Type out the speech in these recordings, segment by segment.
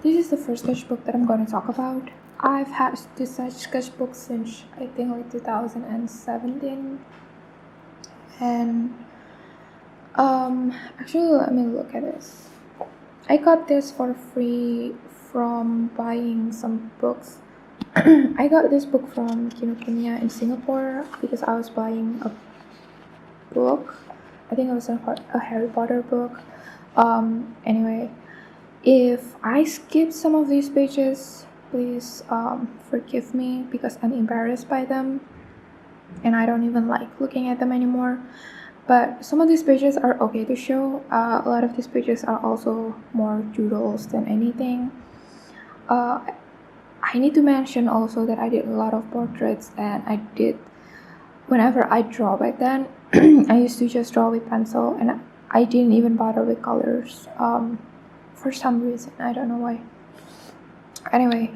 This is the first sketchbook that I'm going to talk about. I've had this sketchbook since I think like 2017, and actually let me look at this. I got this for free from buying some books. I got this book from Kinokuniya in Singapore because I was buying a book. I think it was a Harry Potter book. Anyway, if I skip some of these pages, please forgive me because I'm embarrassed by them and I don't even like looking at them anymore. But some of these pages are okay to show. A lot of these pages are also more doodles than anything. I need to mention also that I did a lot of portraits, and whenever I draw back then, I used to just draw with pencil, and I didn't even bother with colors for some reason. I don't know why. Anyway,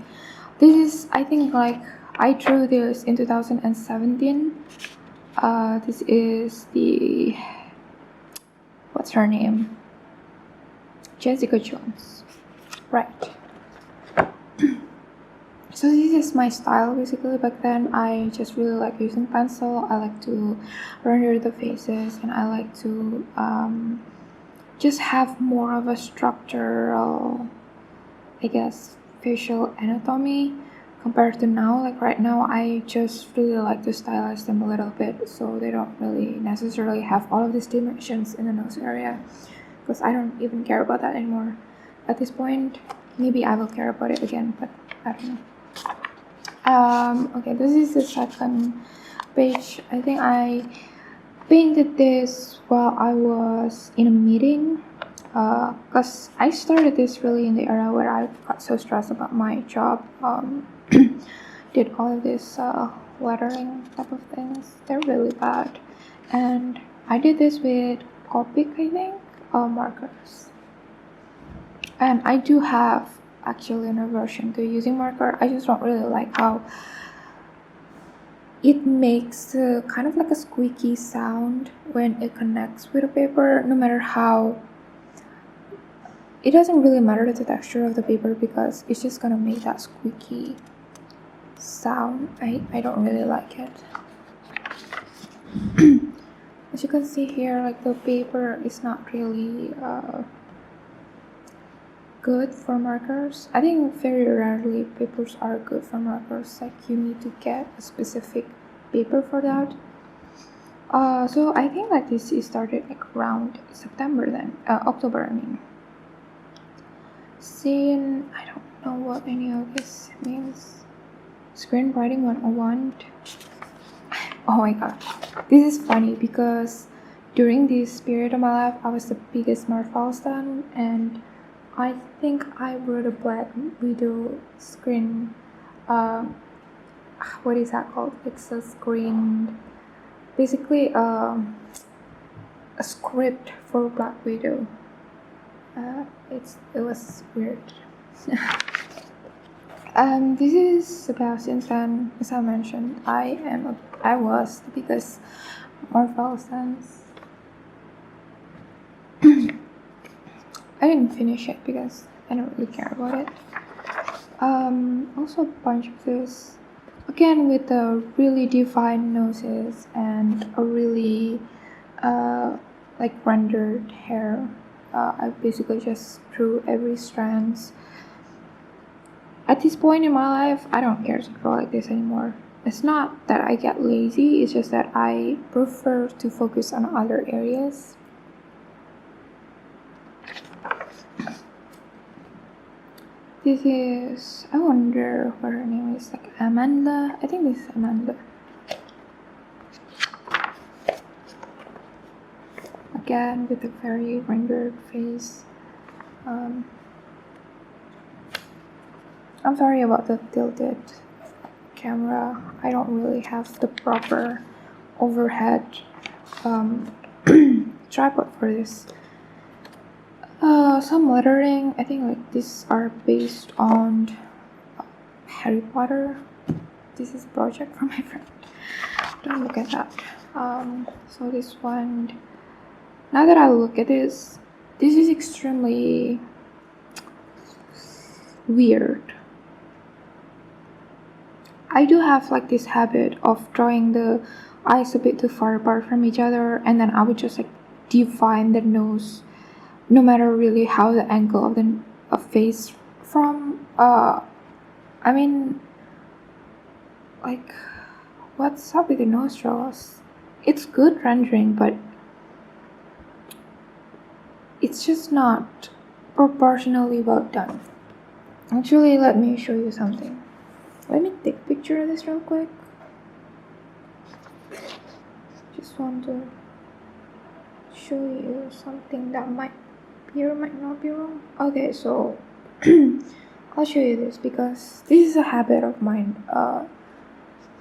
this is, I think, like, I drew this in 2017. This is what's her name? Jessica Jones. Right. So this is my style basically. Back then I just really like using pencil. I like to render the faces, and I like to just have more of a structural, I guess, facial anatomy compared to now. Like right now I just really like to stylize them a little bit so they don't really necessarily have all of these dimensions in the nose area, because I don't even care about that anymore at this point. Maybe I will care about it again, but I don't know. Okay, this is the second page. I think I painted this while I was in a meeting, because I started this really in the era where I got so stressed about my job. Did all of this lettering type of things. They're really bad, and I did this with Copic, I think, markers. And I do have actually an aversion to using marker. I just don't really like how it makes kind of like a squeaky sound when it connects with a paper, no matter how. It doesn't really matter the texture of the paper because it's just gonna make that squeaky sound. I don't really like it. As you can see here, like, the paper is not really good for markers. I think very rarely papers are good for markers. Like, you need to get a specific paper for that. So I think that this started like around September then, October I mean. Scene, I don't know what any of this means. Screenwriting 101. Oh my god, this is funny because during this period of my life I was the biggest Marvel stan, and I think I wrote a Black Widow screen, what is that called? It's a screen, basically a script for Black Widow. It was weird. This is Sebastian Stan. As I mentioned, I was the biggest Marvel stans. I didn't finish it because I don't really care about it. Also a bunch of this, again with the really defined noses and a really like rendered hair. I basically just drew every strands. At this point in my life, I don't care to draw like this anymore. It's not that I get lazy, it's just that I prefer to focus on other areas. This is, I wonder what her name is, like Amanda? I think this is Amanda. Again, with a very rendered face. I'm sorry about the tilted camera. I don't really have the proper overhead tripod for this. Some lettering, I think like these are based on Harry Potter. This is a project from my friend. Don't look at that. So this one, now that I look at this is extremely weird. I do have like this habit of drawing the eyes a bit too far apart from each other, and then I would just like define the nose, no matter really how the angle of the face from. I mean, like, what's up with the nostrils? It's good rendering, but it's just not proportionally well done. Actually, let me show you something. Let me take a picture of this real quick. Just want to show you something that might be or might not be wrong. Okay, so I'll show you this because this is a habit of mine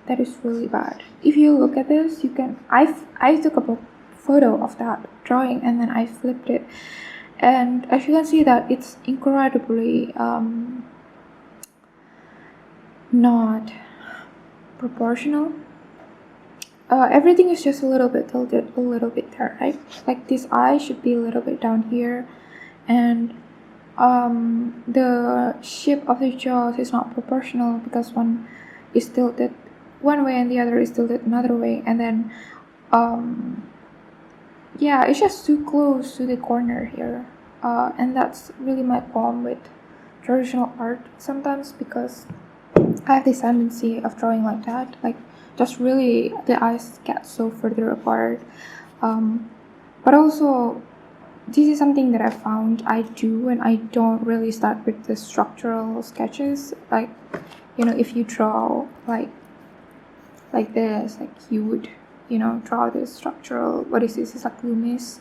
that is really bad. If you look at this, you can. I took a photo of that drawing and then I flipped it, and as you can see that it's incredibly not proportional. Everything is just a little bit tilted, a little bit there, right? Like this eye should be a little bit down here, and the shape of the jaws is not proportional because one is tilted one way and the other is tilted another way, and then yeah, it's just too close to the corner here, and that's really my problem with traditional art sometimes, because I have this tendency of drawing like that, like just really the eyes get so further apart. But also, this is something that I found I do when I don't really start with the structural sketches. Like, if you draw like this, like you would, draw this structural. What is this? It's like Loomis.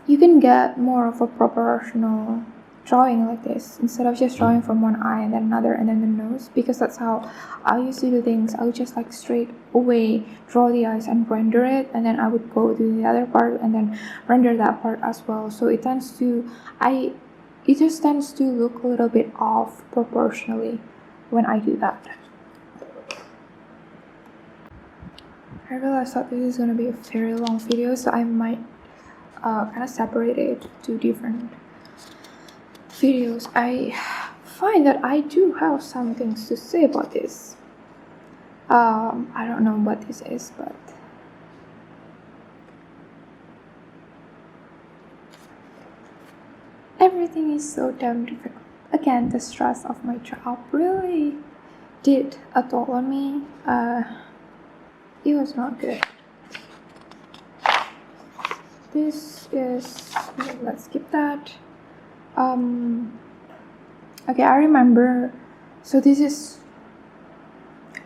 You can get more of a proportional drawing like this instead of just drawing from one eye and then another and then the nose, because that's how I used to do things. I would just like straight away draw the eyes and render it, and then I would go to the other part and then render that part as well. So it just tends to look a little bit off proportionally when I do that. I realized that this is gonna be a very long video, so I might kind of separate it to different videos. I find that I do have some things to say about this. I don't know what this is, but everything is so damn difficult. Again, the stress of my job really did a toll on me. It was not good. This is, let's skip that. Okay, I remember. So this is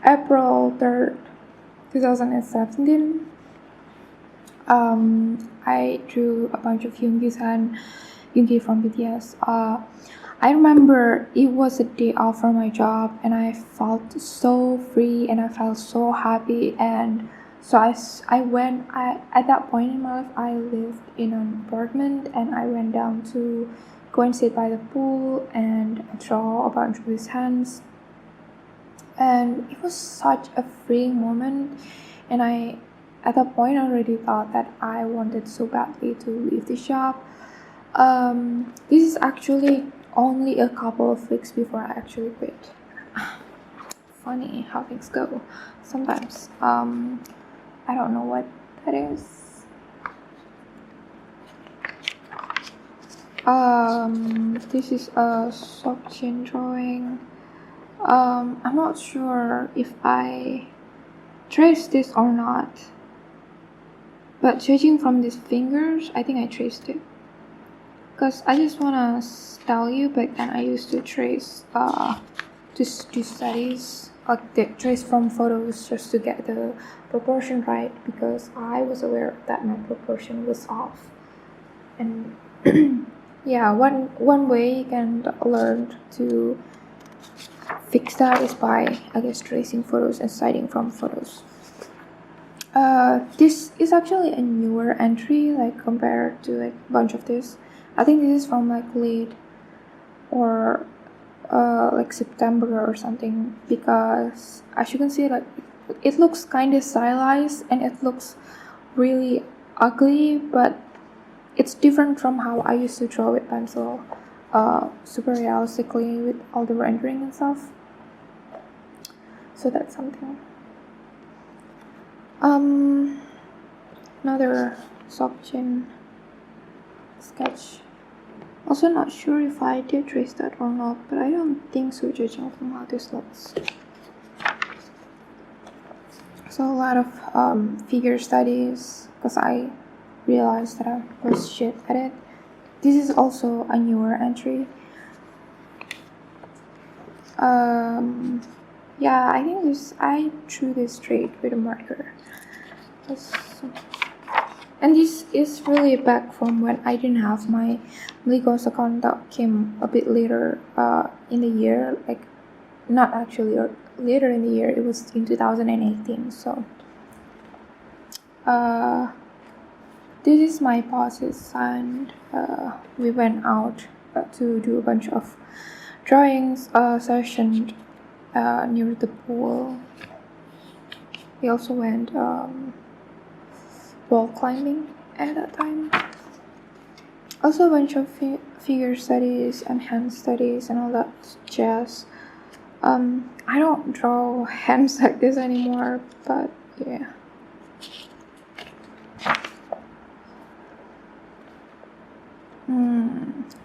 April 3rd, 2017. I drew a bunch of Yoongi and Yoongi from BTS. I remember it was a day off from my job, and I felt so free and I felt so happy. And so I went. At that point in my life, I lived in an apartment, and I went down to go and sit by the pool and draw a bunch of these hands. And it was such a freeing moment, and I at that point already thought that I wanted so badly to leave the job. This is actually only a couple of weeks before I actually quit. Funny how things go sometimes. I don't know what that is. This is a Sokjin drawing. I'm not sure if I traced this or not, but judging from these fingers, I think I traced it. Because I just wanna tell you, back then I used to trace, just do studies, like the trace from photos just to get the proportion right, because I was aware that my proportion was off. And yeah, one way you can learn to fix that is by, I guess, tracing photos and citing from photos. This is actually a newer entry, like compared to like a bunch of this. I think this is from like late or like September or something, because as you can see, like it looks kind of stylized and it looks really ugly, but it's different from how I used to draw with pencil. super realistically with all the rendering and stuff. So that's something. Another Sokjin sketch. Also not sure if I did trace that or not, but I don't think so, judging from how this looks. So a lot of figure studies, because I realized that I was shit at it. This is also a newer entry. Yeah, I think I drew this straight with a marker. And this is really back from when I didn't have my Legos account that came a bit later in the year, like not actually or later in the year, it was in 2018. So this is my bosses, and we went out to do a bunch of drawings session near the pool. We also went wall climbing at that time. Also a bunch of figure studies and hand studies and all that jazz. I don't draw hands like this anymore, but yeah.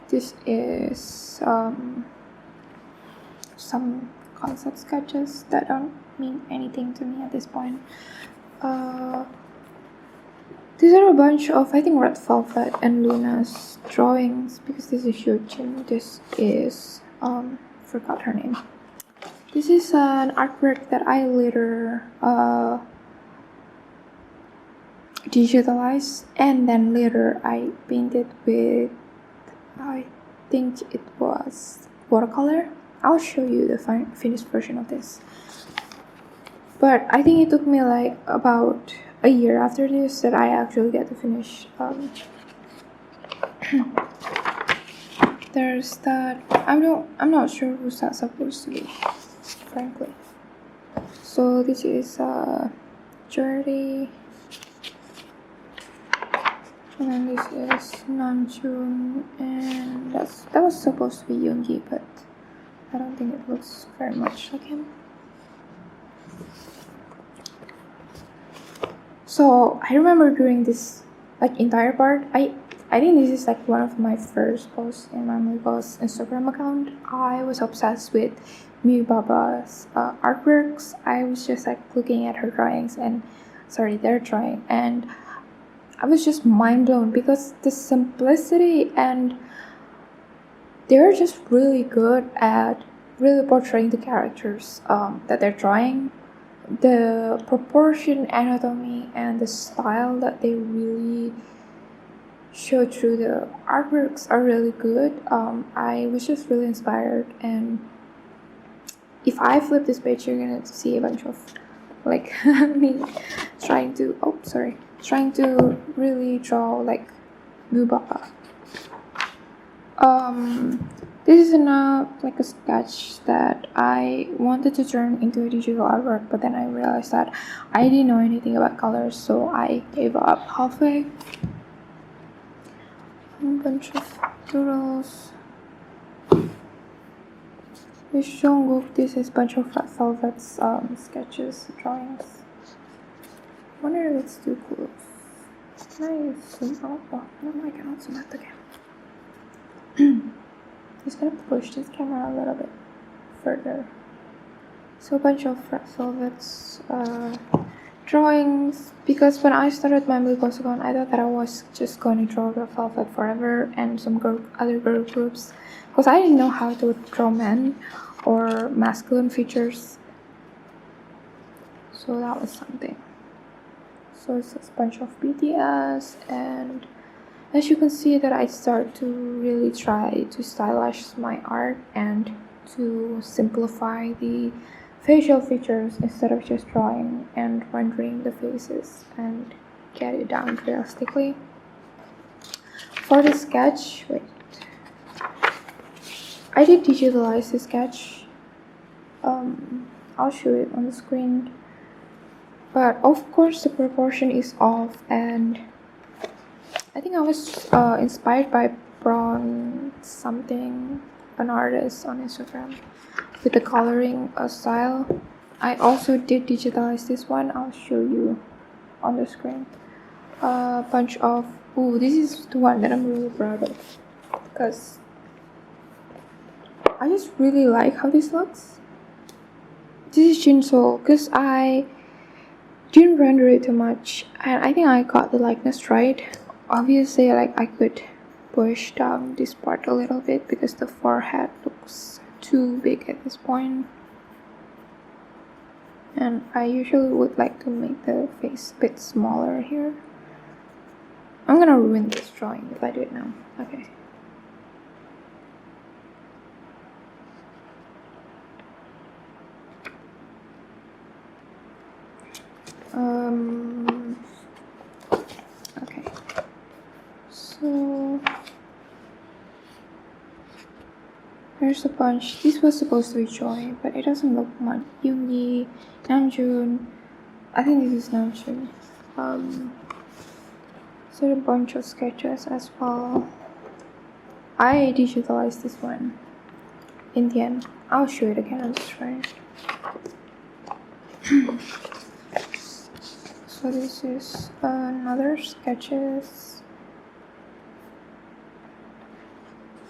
This is some concept sketches that don't mean anything to me at this point. These are a bunch of, I think, Red Velvet and Luna's drawings, because this is Hyojin. This is, forgot her name. This is an artwork that I later digitalized, and then later I painted with, I think it was watercolor. I'll show you the finished version of this. But I think it took me like about a year after this that I actually get to finish. There's that. I'm not sure who's that supposed to be, frankly. So this is Jordy, and then this is Namjoon, and that was supposed to be Yoongi, but I don't think it looks very much like him. So I remember during this like entire part, I think this is like one of my first posts in my Legos Instagram account. I was obsessed with Miu Baba's artworks. I was just like looking at her drawings and their drawing, and I was just mind blown because the simplicity, and they're just really good at really portraying the characters that they're drawing. The proportion, anatomy, and the style that they really show through the artworks are really good. I was just really inspired, and if I flip this page, you're gonna see a bunch of like me trying to really draw like Mubaba. This is like a sketch that I wanted to turn into a digital artwork, but then I realized that I didn't know anything about colors, so I gave up halfway. A bunch of doodles. This Jungkook, this is a bunch of Red Velvet's sketches, drawings. I wonder if it's too close. Can I zoom out? Oh, no, I cannot zoom out again. Just gonna push this camera a little bit further. So a bunch of Red Velvet's drawings, because when I started my Legos account, I thought that I was just going to draw Red Velvet forever and some other girl groups, because I didn't know how to draw men or masculine features. So that was something. So it's a bunch of BTS, and as you can see that I start to really try to stylize my art and to simplify the facial features instead of just drawing and rendering the faces and get it down realistically. For the sketch, I did digitalize the sketch. I'll show it on the screen. But of course the proportion is off, and I think I was inspired by Brown something, an artist on Instagram with the coloring style. I also did digitalize this one. I'll show you on the screen. A bunch of, this is the one that I'm really proud of because I just really like how this looks. This is Jinso because I didn't render it too much and I think I got the likeness right. Obviously, like, I could push down this part a little bit because the forehead looks too big at this point. And I usually would like to make the face a bit smaller here. I'm gonna ruin this drawing if I do it now. Okay. Okay. So there's a bunch. This was supposed to be Joy, but it doesn't look much. Yoongi, Namjoon. I think this is Namjoon. So a bunch of sketches as well. I digitalized this one in the end. I'll show it again on the screen. So this is another sketches,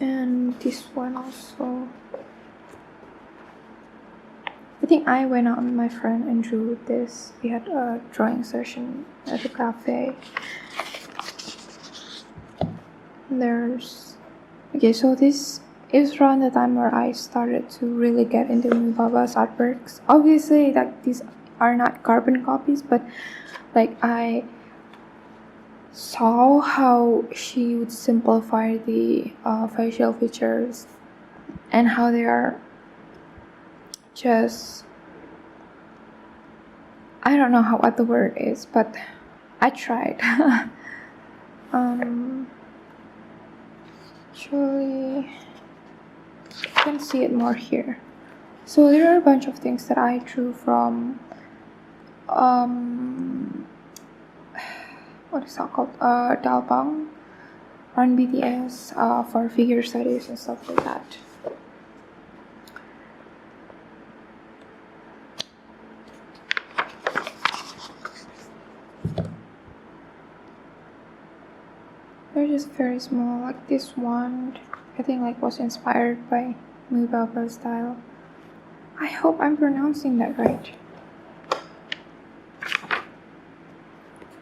and this one also. I think I went out with my friend and drew this. We had a drawing session at the cafe. Okay, so this is around the time where I started to really get into Baba's artworks. Obviously, like, these are not carbon copies, but like, I saw how she would simplify the facial features and how they are just, I don't know what the word is, but I tried. Actually, you can see it more here. So there are a bunch of things that I drew from what is that called? Dalbang, Run BTS, for figure studies and stuff like that. They're just very small, like this one, I think, like, was inspired by Mubaba's style. I hope I'm pronouncing that right.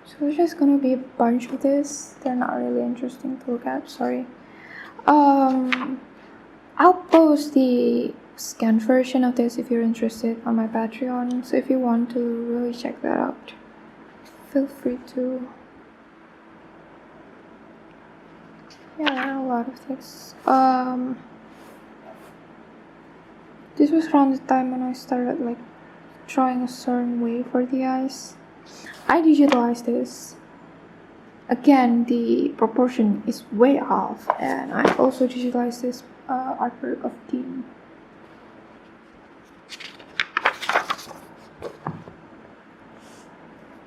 So there's just gonna be a bunch of this. They're not really interesting to look at, sorry. I'll post the scanned version of this if you're interested on my Patreon. So if you want to really check that out, feel free to. Yeah, there are a lot of things. This was around the time when I started, like, drawing a certain way for the eyes. I digitalized this. Again, the proportion is way off, and I also digitalized this artwork of Team.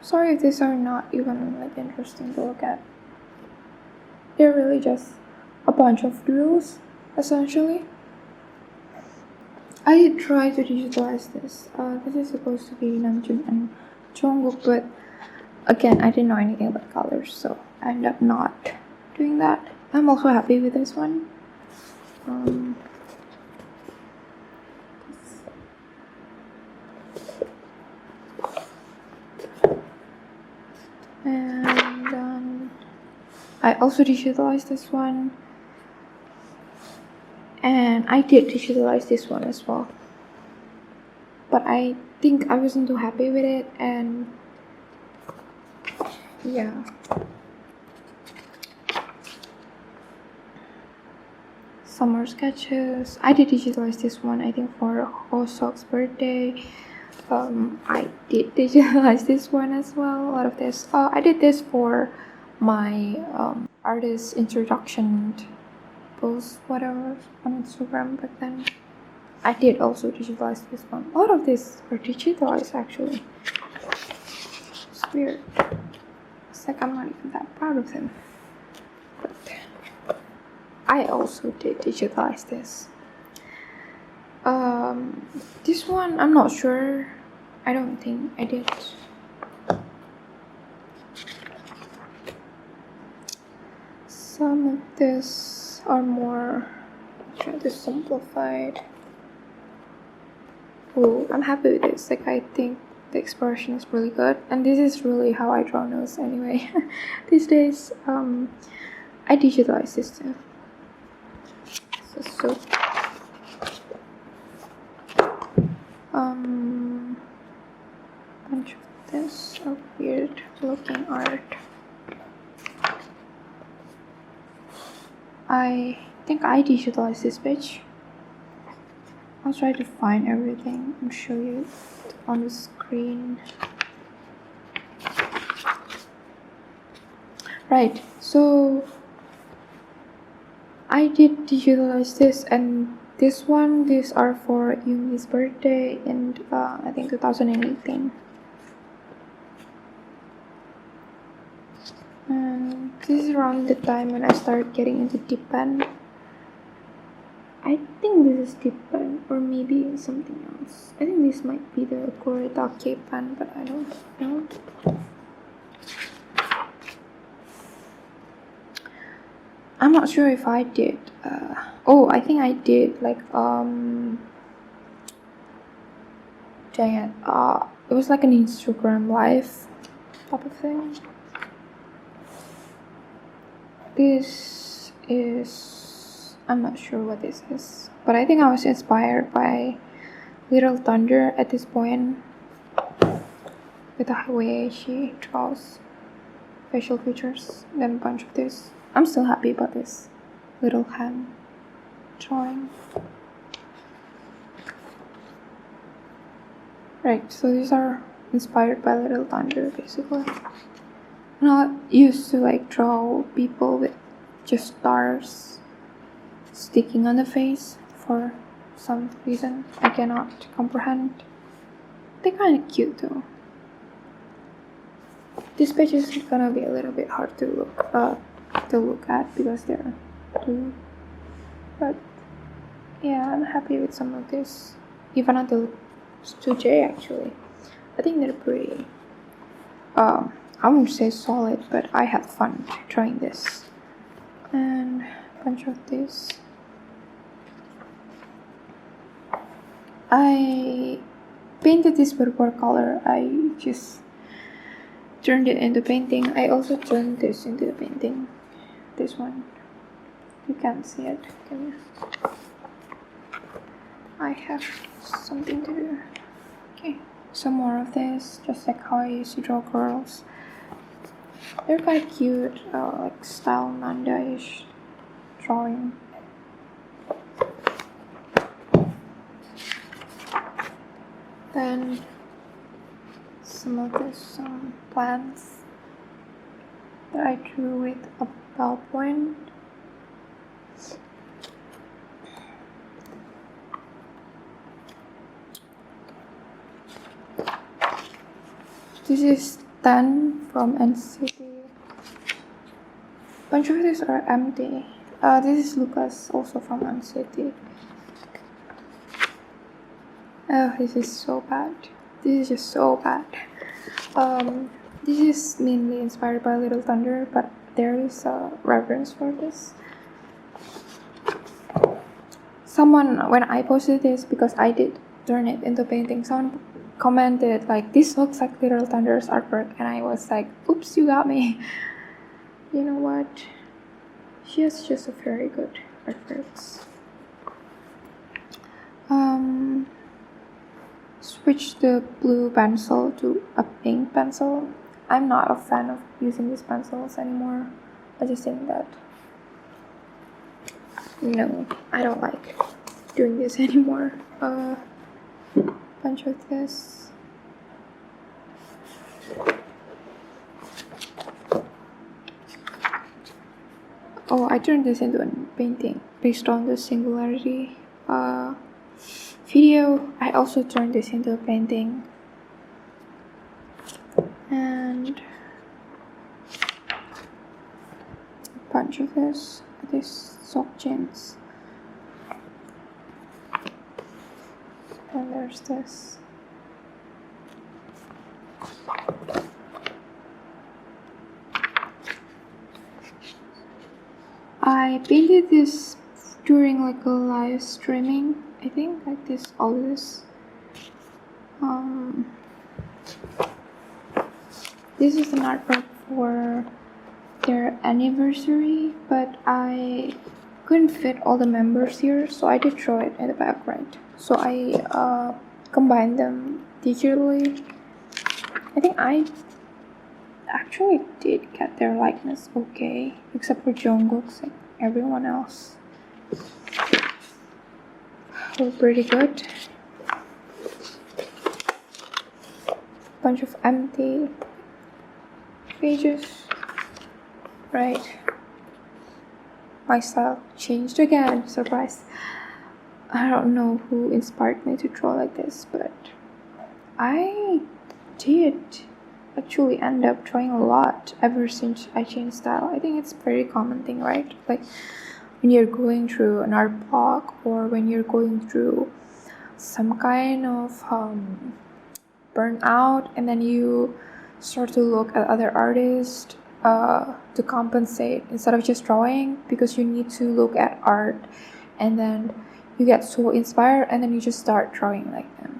Sorry if these are not even, like, interesting to look at. They're really just a bunch of doodles, essentially. I did try to digitalize this. This is supposed to be Namjoon and Jungkook, but again, I didn't know anything about colors, so I ended up not doing that. I'm also happy with this one. And I also digitalized this one, and I did digitalize this one as well, but I think I wasn't too happy with it, and yeah. Summer sketches. I did digitalize this one, I think, for Hosok's birthday. I did digitalize this one as well. A lot of this. I did this for my artist introduction post, whatever, on Instagram. But then I did also digitalize this one. A lot of these are digitalized, actually. It's weird. It's like I'm not even that proud of them. But I also did digitalize this. This one I'm not sure. I don't think I did. Some of this are more try to simplify it. Oh, I'm happy with this. Like, I think the expression is really good, and this is really how I draw nose anyway. These days, I digitalize this too. So bunch of this weird looking art. I think I digitalized this page. I'll try to find everything and show you on the screen. Right, so I did digitalize this, and these are for Yumi's birthday in I think 2018. And this is around the time when I started getting into dip pen. I think this is dip pen, or maybe something else. I think this might be the Koretake pen, but I don't know. I'm not sure if I did. I think I did. Like dang it. It was like an Instagram live type of thing. This is, I'm not sure what this is, but I think I was inspired by Little Thunder at this point, with the way she draws facial features. Then a bunch of this. I'm still happy about this little hand drawing. Right, so these are inspired by Little Thunder, basically. I'm not used to like draw people with just stars sticking on the face for some reason I cannot comprehend. They're kind of cute though. This page is gonna be a little bit hard to look at because they're blue, but yeah, I'm happy with some of this, even until 2J actually. I think they're pretty. I wouldn't say solid, but I had fun trying this. And a bunch of this. I painted this purple color. I just turned it into painting. I also turned this into a painting. This one. You can't see it, can you? I have something to do. Okay, some more of this, just like how I used to draw girls. They're quite cute, like style Nanda-ish drawing. Then some of this plants that I drew with a ballpoint. This is 10 from NCT. Bunch of these are empty. This is Lucas, also from NCT. Oh, this is so bad. This is just so bad. This is mainly inspired by Little Thunder, but there is a reference for this. Someone, when I posted this, because I did turn it into painting, someone commented like, this looks like Little Thunder's artwork, and I was like, oops, you got me. You know what? She has just a very good artworks. Switch the blue pencil to a pink pencil. I'm not a fan of using these pencils anymore. I just think that no, I don't like doing this anymore. Bunch of this. Oh, I turned this into a painting based on the Singularity video. I also turned this into a painting. And a bunch of this. these sock jeans. And there's this. I painted this during like a live streaming, I think, like this, all this. This is an artwork for their anniversary, but I couldn't fit all the members here, so I did draw it in the background. So I combined them digitally. I think I actually did get their likeness okay, except for Jungkook's. Like everyone else were pretty good. Bunch of empty pages. Right. My style changed again. Surprise. I don't know who inspired me to draw like this, but I did actually end up drawing a lot ever since I changed style. I think it's a very common thing, right? Like when you're going through an art block or when you're going through some kind of burnout, and then you start to look at other artists to compensate instead of just drawing, because you need to look at art and then you get so inspired and then you just start drawing like them.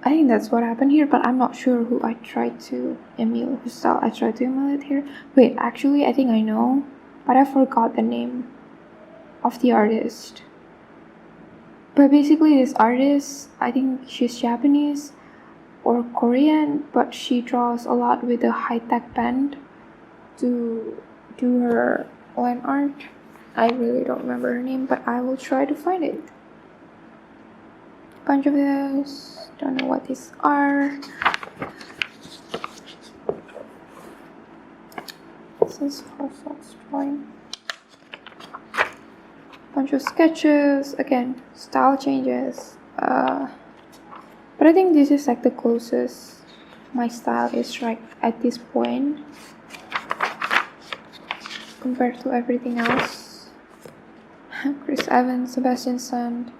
I think that's what happened here, but I'm not sure who I tried to emulate, whose style I tried to emulate here. Wait, actually I think I know, but I forgot the name of the artist. But basically this artist, I think she's Japanese or Korean, but she draws a lot with a high-tech pen to do her line art. I really don't remember her name, but I will try to find it. Bunch of those. Don't know what these are. This is for socks drawing. Bunch of sketches. Again, style changes. But I think this is like the closest my style is right at this point compared to everything else. Chris Evans, Sebastian Sand,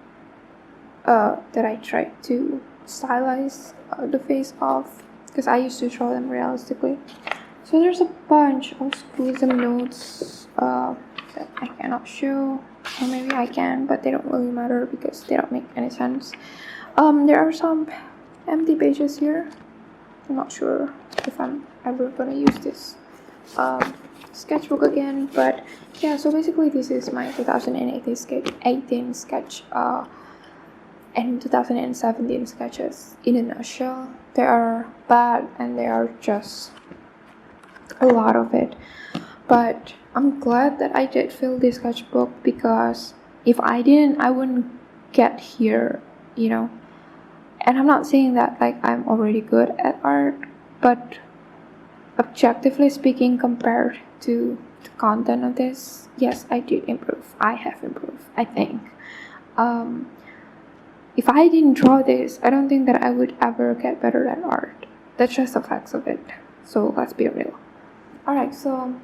that I tried to stylize the face of, because I used to draw them realistically. So there's a bunch of Squeezem notes that I cannot show, or maybe I can, but they don't really matter because they don't make any sense. There are some empty pages here. I'm not sure if I'm ever gonna use this sketchbook again, but yeah, so basically this is my 2018 sketch and 2017 sketches in a nutshell. They are bad and they are just a lot of it, but I'm glad that I did fill this sketchbook, because if I didn't, I wouldn't get here, you know. And I'm not saying that like I'm already good at art, but objectively speaking, compared to the content of this, yes, I did improve. I have improved, I think. If I didn't draw this, I don't think that I would ever get better at art. That's just the facts of it. So let's be real. Alright, so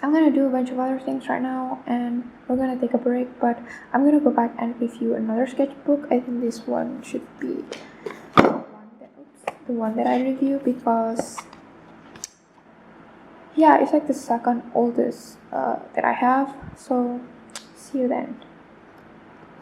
I'm gonna do a bunch of other things right now and we're gonna take a break, but I'm gonna go back and review another sketchbook. I think this one should be the one that I review, because yeah, it's like the second oldest that I have. So see you then.